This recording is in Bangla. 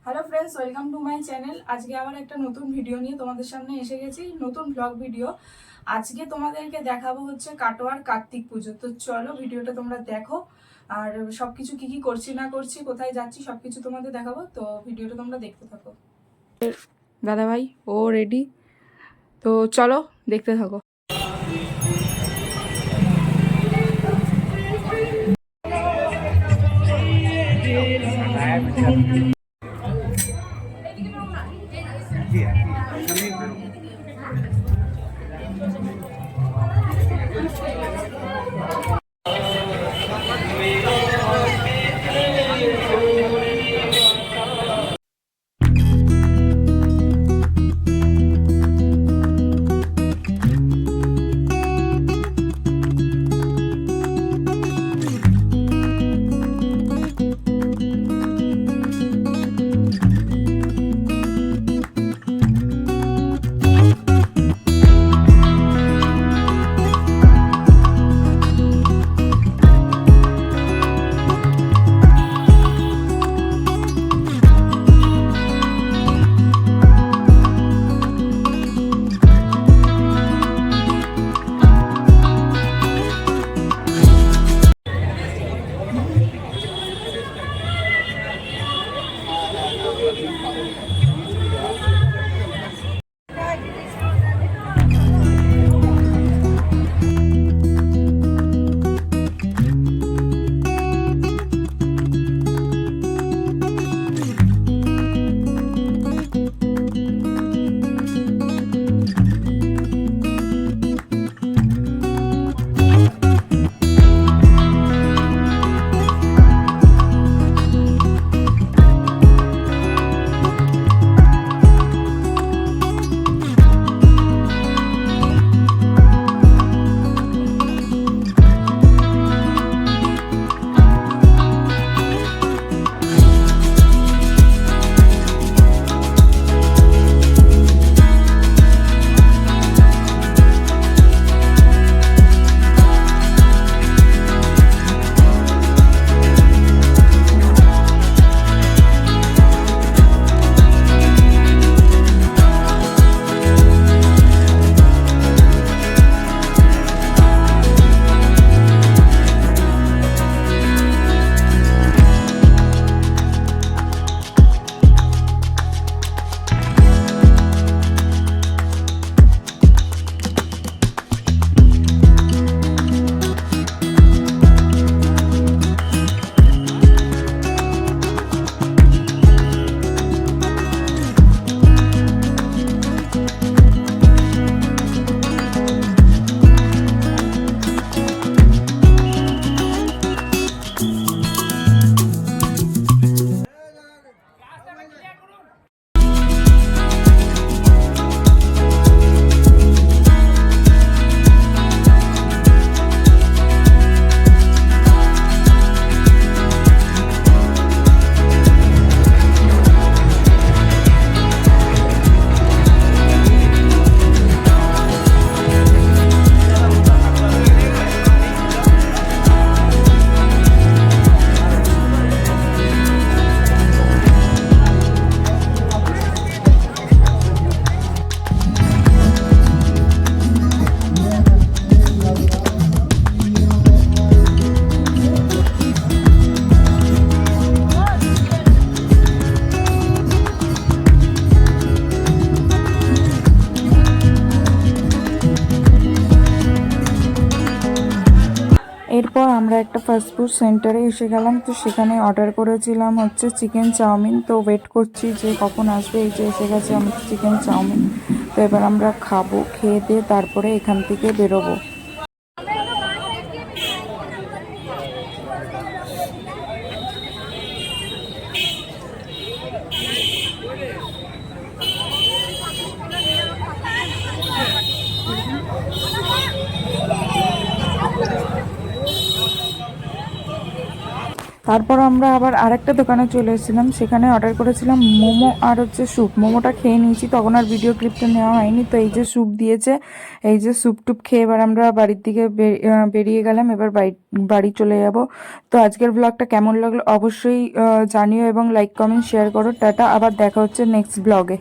Hello friends, welcome to my channel. আজকে আবার একটা নতুন ভিডিও নিয়ে তোমাদের সামনে এসে গেছি, নতুন ব্লগ ভিডিও। আজকে তোমাদেরকে দেখাবো হচ্ছে কাটোয়ার কার্তিক পুজো। তো চলো ভিডিওটা তোমরা দেখো, আর সবকিছু কি কি করছি না করছি, কোথায় যাচ্ছি সবকিছু তোমাদের দেখাবো। তো ভিডিওটা তোমরা দেখতে থাকো। দাদা ভাই ও রেডি, তো চলো দেখতে থাকো। এরপর আমরা একটা ফাস্টফুড সেন্টারে এসে গেলাম। তো সেখানে অর্ডার করেছিলাম হচ্ছে চিকেন চাউমিন। তো ওয়েট করছি যে কখন আসবে। এই যে এসে গেছে আমাদের চিকেন চাউমিন। তো এবার আমরা খাবো, খেয়ে দিয়ে তারপরে এখান থেকে বেরোবো। তারপর আমরা আবার আরেকটা দোকানে চলে এসেছিলাম, সেখানে অর্ডার করেছিলাম মোমো আর হচ্ছে স্যুপ। মোমোটা খেয়ে নিয়েছি, তখন আর ভিডিও ক্লিপটা নেওয়া হয়নি। তো এই যে স্যুপ দিয়েছে, এই যে স্যুপ টুপ খেয়ে এবার আমরা বাড়ির দিকে বেরিয়ে গেলাম। এবার বাড়ি চলে যাব। তো আজকের ব্লগটা কেমন লাগলো অবশ্যই জানিও এবং লাইক কমেন্ট শেয়ার করো। টাটা, আবার দেখা হচ্ছে নেক্সট ব্লগে।